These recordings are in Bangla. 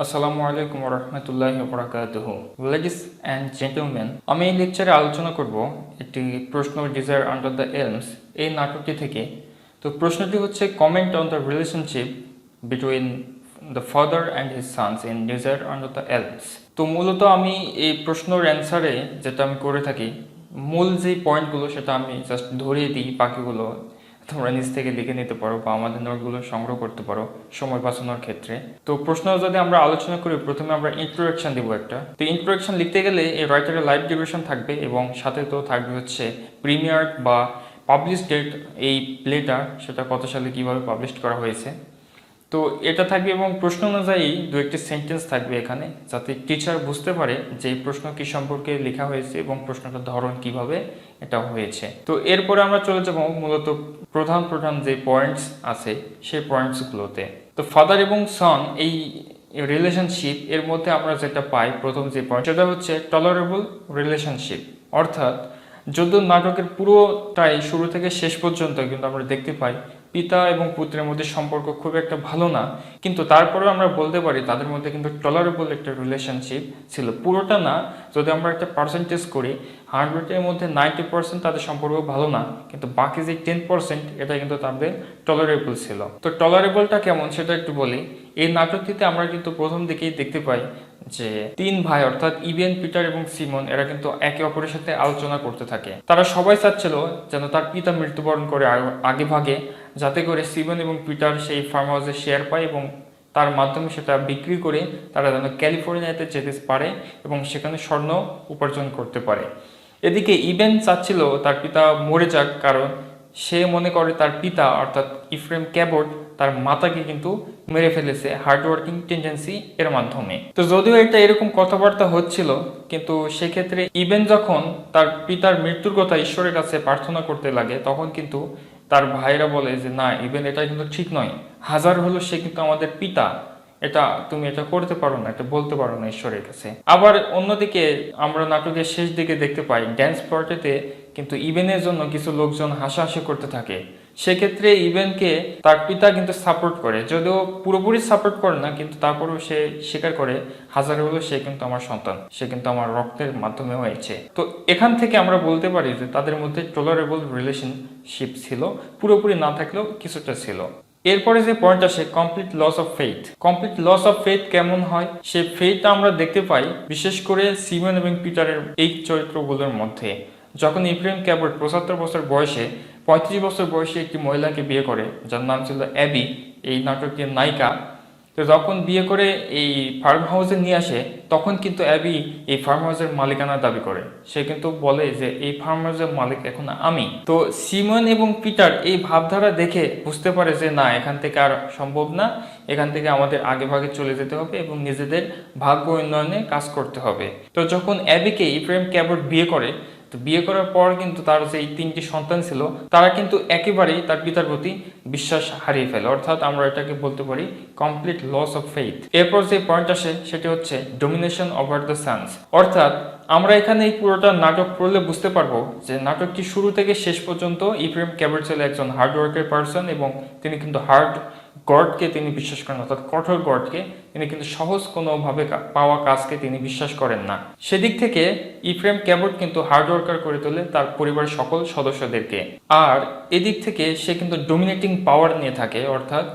আসসালামু আলাইকুম ওয়া রাহমাতুল্লাহি ওয়া বারাকাতুহু। লেডিস অ্যান্ড জেন্টলম্যান, আমি এই লেকচারে আলোচনা করব একটি প্রশ্ন ডিজায়ার আন্ডার দ্য এলমস এই নাটকটি থেকে। তো প্রশ্নটি হচ্ছে comment on the relationship between the father and his sons in Desire Under the Elms. তো মূলত আমি এই প্রশ্নের অ্যান্সারে যেটা আমি করে থাকি, মূল যেই পয়েন্টগুলো সেটা আমি জাস্ট ধরিয়ে দিই, বাকিগুলো তোমরা নিজ থেকে লিখে নিতে পারো বা আমাদের নোটগুলো সংগ্রহ করতে পারো সময় বাঁচানোর ক্ষেত্রে। তো প্রশ্ন যদি আমরা আলোচনা করি, প্রথমে আমরা ইন্ট্রোডাকশন দিব একটা। তো ইন্ট্রোডাকশন লিখতে গেলে এই রাইটারের লাইভ ডিউরেশন থাকবে এবং সাথে তো থাকবে হচ্ছে প্রিমিয়ার বা পাবলিশ ডেট, এই প্লেটা সেটা কত সালে কিভাবে পাবলিশ করা হয়েছে। তো এটা থাকবে এবং প্রশ্ন অনুযায়ী দু একটি সেন্টেন্স থাকবে এখানে, যাতে টিচার বুঝতে পারে যে এই প্রশ্ন কি সম্পর্কে লেখা হয়েছে এবং প্রশ্নটার ধরন কিভাবে এটা হয়েছে। তো এরপরে আমরা চলে যাব মূলত প্রধান প্রধান যে পয়েন্টস আছে সেই পয়েন্টসগুলোতে। তো ফাদার এবং সন এই রিলেশনশিপ এর মধ্যে আমরা যেটা পাই, প্রথম যে পয়েন্ট সেটা হচ্ছে টলারেবল রিলেশনশিপ। অর্থাৎ যদিও নাটকের পুরোটাই শুরু থেকে শেষ পর্যন্ত কিন্তু আমরা দেখতে পাই পিতা এবং পুত্রের মধ্যে সম্পর্ক খুব একটা ভালো না, কিন্তু তারপরেও আমরা বলতে পারি তাদের মধ্যে কিন্তু টলারেবল একটা রিলেশনশিপ ছিল। পুরোটা না, যদি আমরা একটা পার্সেন্টেজ করি, 100-এর মধ্যে 90% তাদের সম্পর্ক ভালো না, কিন্তু বাকি যে 10% এটা কিন্তু তাদের টলারেবল ছিল। তো টলারেবলটা কেমন সেটা একটু বলি। এই নাটকটিতে আমরা কিন্তু প্রথম দিকেই দেখতে পাই যে তিন ভাই অর্থাৎ ইবেন, পিটার এবং সিমন এরা কিন্তু একে অপরের সাথে আলোচনা করতে থাকে। তারা সবাই চাচ্ছিল যেন তার পিতা মৃত্যুবরণ করে আগে ভাগে, যাতে করে সিমন এবং পিটার সেই ফার্ম হাউসে শেয়ার পায় এবং তার মাধ্যমে সেটা বিক্রি করে তারা যেন ক্যালিফোর্নিয়াতে যেতে পারে এবং সেখানে স্বর্ণ উপার্জন করতে পারে। এদিকে ইবেন চাচ্ছিল তার পিতা মরে যাক, কারণ সে মনে করে তার পিতা অর্থাৎ ইফ্রেম ক্যাবট তার মাতাকে কিন্তু মেরে ফেলেছে হার্ডওয়ার্কিং টেন্ডেন্সি এর মাধ্যমে। তো যদিও এটা এরকম কথাবার্তা হচ্ছিল, কিন্তু সেক্ষেত্রে ইবেন যখন তার পিতার মৃত্যুর কথা ঈশ্বরের কাছে প্রার্থনা করতে লাগে, তখন কিন্তু তার ভাইরা বলে যে না, ইবেন এটা কিন্তু ঠিক নয়, হাজার হলো সে কিন্তু আমাদের পিতা, এটা তুমি এটা করতে পারো না, এটা বলতে পারো না ঈশ্বরের কাছে। আবার অন্যদিকে আমরা নাটকের শেষ দিকে দেখতে পাই ড্যান্স পার্টিতে কিন্তু ইবেনের জন্য কিছু লোকজন হাসাহাসি করতে থাকে। সেক্ষেত্রে ইবেনকে তার পিতা কিন্তু সাপোর্ট করে, যদিও পুরোপুরি সাপোর্ট করে না, কিন্তু তারপরেও সে স্বীকার করে হাজার হলেও সে কিন্তু আমার সন্তান, সে কিন্তু আমার রক্তের মাধ্যমে হয়েছে। তো এখান থেকে আমরা বলতে পারি যে তাদের মধ্যে টলারেবল রিলেশনশিপ ছিল, পুরোপুরি না থাকলেও কিছুটা ছিল। এরপরে যে পয়েন্ট আসে complete loss of faith. Complete loss of faith কেমন হয়, সে ফেইথটা আমরা দেখতে পাই বিশেষ করে সিমন এবং পিটারের এই চরিত্রগুলোর মধ্যে। যখন ইফ্রেম ক্যাবট 75 বছর বয়সে 35 বছর বয়সে একটি মহিলাকে বিয়ে করে, যার নাম ছিল অ্যাবি, এই নাটকের নায়িকা। তো যখন বিয়ে করে এই ফার্ম হাউসে নিয়ে আসে, তখন কিন্তু অ্যাবি এই ফার্ম হাউসের মালিকানা দাবি করে। সে কিন্তু বলে যে এই ফার্ম হাউসের মালিক এখন আমি। তো সিমন এবং পিটার এই ভাবধারা দেখে বুঝতে পারে যে না, এখান থেকে আর সম্ভব না, এখান থেকে আমাদের আগে ভাগে চলে যেতে হবে এবং নিজেদের ভাগ্য উন্নয়নে কাজ করতে হবে। তো যখন অ্যাবিকে ইফ্রেম ক্যাবট বিয়ে করে, তো বিয়ে করার পর কিন্তু তার যে এই 3টি সন্তান ছিল, তারা কিন্তু একেবারেই তার পিতার প্রতি বিশ্বাস হারিয়ে ফেলে। অর্থাৎ আমরা এটাকে বলতে পারি কমপ্লিট লস অফ ফেইথ। এরপর যে পয়েন্ট আসে সেটি হচ্ছে ডোমিনেশন ওভার দ্য সানস। অর্থাৎ আমরা এখানে এই পুরোটা নাটক পড়লে বুঝতে পারবো যে নাটকটি শুরু থেকে শেষ পর্যন্ত ইফ্রেম ক্যাবট ছিল একজন হার্ডওয়ার্কের পার্সন এবং তিনি কিন্তু গডকে তিনি বিশ্বাস করেন, অর্থাৎ কঠোর গডকে। তিনি কিন্তু সহজ কোনোভাবে পাওয়া কাজকে তিনি বিশ্বাস করেন না। সেদিক থেকে ইফ্রেম ক্যাবট কিন্তু হার্ডওয়ার্কার করে তোলে তার পরিবারের সকল সদস্যদেরকে। আর এদিক থেকে সে কিন্তু ডোমিনেটিং পাওয়ার নিয়ে থাকে। অর্থাৎ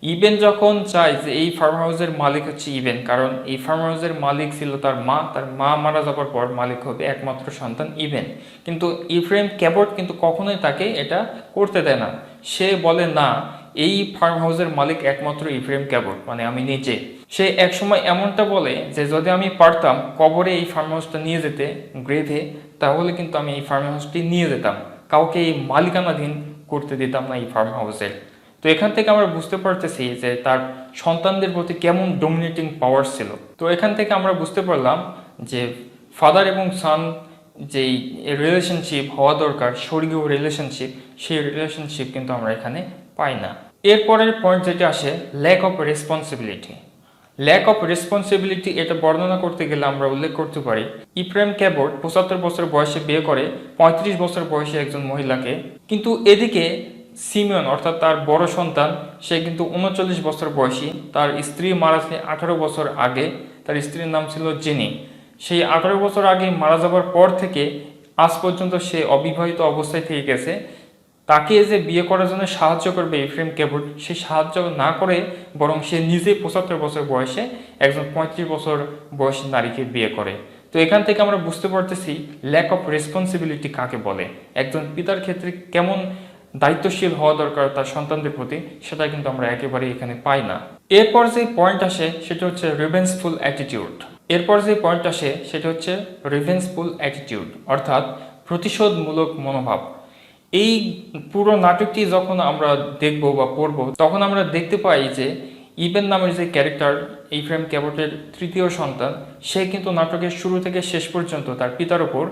ইবেন যখন চায় যে এই ফার্ম হাউসের মালিক হচ্ছে ইবেন, কারণ এই ফার্ম হাউসের মালিক ছিল তার মা মারা যাওয়ার পর মালিক হবে একমাত্র সন্তান ইবেন। কিন্তু ইফ্রেম ক্যাবট কিন্তু কখনোই তাকে এটা করতে দেয় না। সে বলে না, এই ফার্ম হাউসের মালিক একমাত্র ইফ্রেম ক্যাবট, মানে আমি নিজে। সে একসময় এমনটা বলে যে যদি আমি পারতাম কবরে এই ফার্ম হাউসটা নিয়ে যেতে, গ্রেভে, তাহলে কিন্তু আমি এই ফার্ম হাউসটি নিয়ে যেতাম, কাউকে এই মালিকানাধীন করতে দিতাম না এই ফার্ম হাউসের। তো এখান থেকে আমরা বুঝতে পারতেছি যে তার সন্তানদের প্রতি কেমন ডোমিনেটিং পাওয়ার ছিল। তো এখান থেকে আমরা বুঝতে পারলাম যে ফাদার এবং সান যেই রিলেশনশিপ হওয়া দরকার, স্বর্গীয় রিলেশনশিপ, সেই রিলেশনশিপ কিন্তু আমরা এখানে পাই না। এরপরের পয়েন্ট যেটা আসে lack of responsibility. Lack of responsibility এটা বর্ণনা করতে গেলে আমরা উল্লেখ করতে পারি ইফ্রেম ক্যাবট 75 বছর বয়সে বিয়ে করে 35 বছর বয়সে একজন মহিলাকে, কিন্তু এদিকে সিমিয়ন অর্থাৎ তার বড় সন্তান সে কিন্তু 39 বছর বয়সী, তার স্ত্রী মারা যায় 18 বছর আগে, তার স্ত্রীর নাম ছিল জেনি। সেই 18 বছর আগে মারা যাবার পর থেকে আজ পর্যন্ত সে অবিবাহিত অবস্থায় থেকে গেছে। তাকে যে বিয়ে করার জন্য সাহায্য করবে ইফ্রেম ক্যাবট, সে সাহায্য না করে বরং সে নিজে 75 বছর বয়সে একজন 35 বছর বয়সী নারীকে বিয়ে করে। তো এখান থেকে আমরা বুঝতে পারতেছি ল্যাক অফ রেসপন্সিবিলিটি কাকে বলে, একজন পিতার ক্ষেত্রে কেমন দায়িত্বশীল হওয়া দরকার তার সন্তানদের প্রতি, সেটা কিন্তু আমরা একেবারেই এখানে পাই না। এরপর যে পয়েন্ট আসে সেটা হচ্ছে রিভেঞ্জফুল অ্যাটিটিউড। এরপর যে পয়েন্ট আসে সেটা হচ্ছে রিভেঞ্জফুল অ্যাটিটিউড অর্থাৎ প্রতিশোধমূলক মনোভাব। এই পুরো নাটকটি যখন আমরা দেখব বা পড়ব তখন আমরা দেখতে পাই যে ইবেন নামের যে ক্যারেক্টার ইফ্রেম ক্যাবটের তৃতীয় সন্তান, সে কিন্তু নাটকের শুরু থেকে শেষ পর্যন্ত তার পিতার ওপর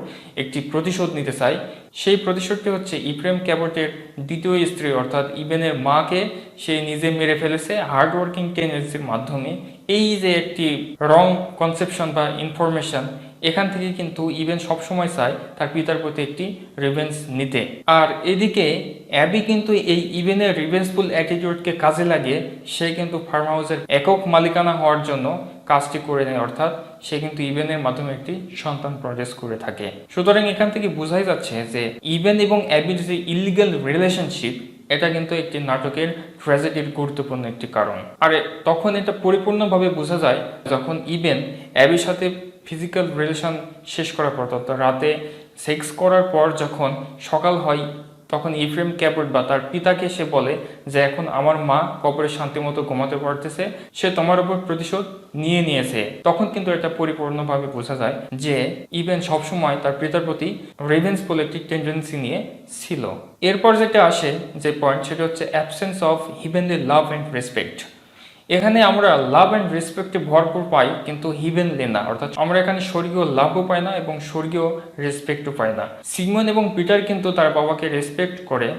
একটি প্রতিশোধ নিতে চায়। সেই প্রতিশোধটি হচ্ছে ইফ্রেম ক্যাবটের দ্বিতীয় স্ত্রী অর্থাৎ ইবেনের মাকে সে নিজে মেরে ফেলেছে হার্ডওয়ার্কিং টেন্ডেন্সির মাধ্যমে। এই যে একটি রং কনসেপশন বা ইনফরমেশন, এখান থেকে কিন্তু ইবেন সবসময় চায় তার পিতার প্রতি একটি রিভেঞ্জ নিতে। আর এদিকে অ্যাবি কিন্তু এই ইবেনের রিভেঞ্জফুল অ্যাটিটিউডকে কাজে লাগিয়ে সে কিন্তু ফার্ম হাউসের একক মালিকানা হওয়ার জন্য কাজটি করে নেয়, অর্থাৎ সে কিন্তু ইবেনের মাধ্যমে একটি সন্তান প্রডিউস করে থাকে। সুতরাং এখান থেকে বোঝাই যাচ্ছে যে ইবেন এবং অ্যাবির যে ইলিগাল রিলেশনশিপ, এটা কিন্তু একটি নাটকের ট্র্যাজেডির গুরুত্বপূর্ণ একটি কারণ। আর তখন এটা পরিপূর্ণভাবে বোঝা যায় যখন ইবেন অ্যাবির সাথে ফিজিক্যাল রিলেশন শেষ করার পর, অর্থাৎ রাতে সেক্স করার পর যখন সকাল হয় তখন ইফ্রেম ক্যাবট বা তার পিতাকে সে বলে যে এখন আমার মা কবরে শান্তি মতো ঘুমাতে পারতেছে, সে তোমার উপর প্রতিশোধ নিয়ে নিয়েছে। তখন কিন্তু এটা পরিপূর্ণভাবে বোঝা যায় যে ইবেন সবসময় তার পিতার প্রতি রিভেঞ্জফুল একটি টেন্ডেন্সি নিয়ে ছিল। এরপর যেটা আসে যে পয়েন্ট সেটা হচ্ছে absence of heavenly love and respect. এখানে আমরা লাভ অ্যান্ড রেসপেক্টে ভরপুর পাই কিন্তু হিভেনলি না, অর্থাৎ আমরা এখানে স্বর্গীয় লাভও পাই না এবং স্বর্গীয় রেসপেক্টও পাই না। সিমন এবং পিটার কিন্তু তার বাবাকে রেসপেক্ট করে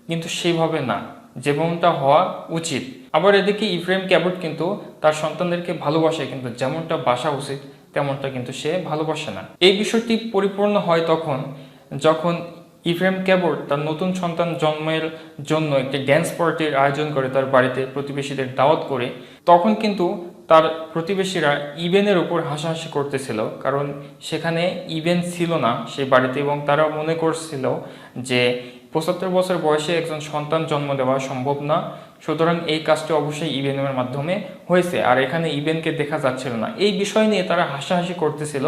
কিন্তু সেইভাবে না যেমনটা হওয়া উচিত। আবার এদিকে ইফ্রেম ক্যাবট কিন্তু তার সন্তানদেরকে ভালোবাসে কিন্তু যেমনটা বাসা উচিত তেমনটা কিন্তু সে ভালোবাসে না। এই বিষয়টি পরিপূর্ণ হয় তখন যখন ইফ্রেম ক্যাবট তার নতুন সন্তান জন্মের জন্য একটি ড্যান্স পার্টির আয়োজন করে তার বাড়িতে প্রতিবেশীদের দাওয়াত করে। তখন কিন্তু তার প্রতিবেশীরা ইবেনের উপর হাসাহাসি করতেছিল, কারণ সেখানে ইবেন ছিল না সেই বাড়িতে এবং তারা মনে করছিল যে 75 বছর বয়সে একজন সন্তান জন্ম দেওয়া সম্ভব না, সুতরাং এই কাজটি অবশ্যই ইবেনের মাধ্যমে হয়েছে আর এখানে ইবেনকে দেখা যাচ্ছিল না। এই বিষয় নিয়ে তারা হাসাহাসি করতেছিল।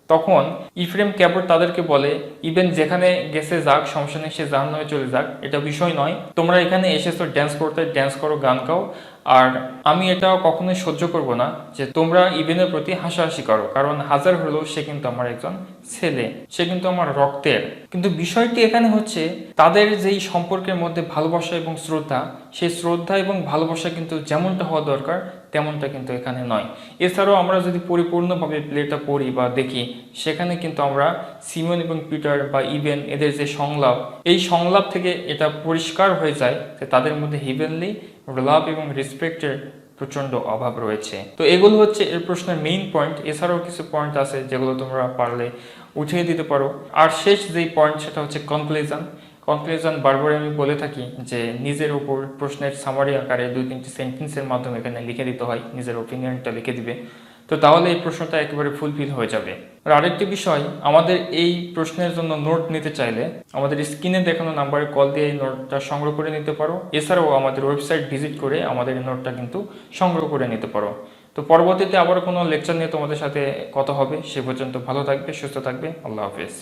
তখন ইফ্রেম ক্যাবট তাদেরকে বলে ইবেন যেখানে গেছে যাক, সমস্যা নেই, সে জাহান্নামে চলে যাক, এটা বিষয় নয়, তোমরা এখানে এসেছো ড্যান্স করতে, ড্যান্স করো, গান গাও, আর আমি এটা কখনোই সহ্য করব না যে তোমরা ইবেনের প্রতি হাসাহাসি করো, কারণ হাজার হলেও সে কিন্তু আমার একজন ছেলে, সে কিন্তু আমার রক্তের। কিন্তু বিষয়টি এখানে হচ্ছে তাদের যেই সম্পর্কের মধ্যে ভালোবাসা এবং শ্রদ্ধা, সেই শ্রদ্ধা এবং ভালোবাসা কিন্তু যেমনটা হওয়া দরকার তেমনটা কিন্তু এখানে নয়। এছাড়াও আমরা যদি পরিপূর্ণভাবে প্লেটা পড়ি বা দেখি, সেখানে কিন্তু আমরা সিমন এবং পিটার বা ইবেন এদের যে সংলাপ, এই সংলাপ থেকে এটা পরিষ্কার হয়ে যায় যে তাদের মধ্যে হিভেনলি লাভ এবং রেসপেক্টের প্রচন্ড অভাব রয়েছে। তো এগুলো হচ্ছে এর প্রশ্নের মেইন পয়েন্ট। এছাড়াও কিছু পয়েন্ট আছে যেগুলো তোমরা পারলে উঠিয়ে দিতে পারো। আর শেষ যেই পয়েন্ট সেটা হচ্ছে কনক্লুশন। বারবার আমি বলে থাকি যে নিজের উপর প্রশ্নের সামারি আকারে 2-3টি সেন্টেন্সের মাধ্যমে এখানে লিখে দিতে হয়, নিজের ওপিনিয়নটা লিখে দিবে, তো তাহলে এই প্রশ্নটা একেবারে ফুলফিল হয়ে যাবে। আর আরেকটি বিষয়, আমাদের এই প্রশ্নের জন্য নোট নিতে চাইলে আমাদের স্ক্রিনে দেখানো নাম্বারে কল দিয়ে এই নোটটা সংগ্রহ করে নিতে পারো। এছাড়াও আমাদের ওয়েবসাইট ভিজিট করে আমাদের এই নোটটা কিন্তু সংগ্রহ করে নিতে পারো। তো পরবর্তীতে আবার কোনো লেকচার নিয়ে তোমাদের সাথে কথা হবে। সে পর্যন্ত ভালো থাকবে, সুস্থ থাকবে। আল্লাহ হাফেজ।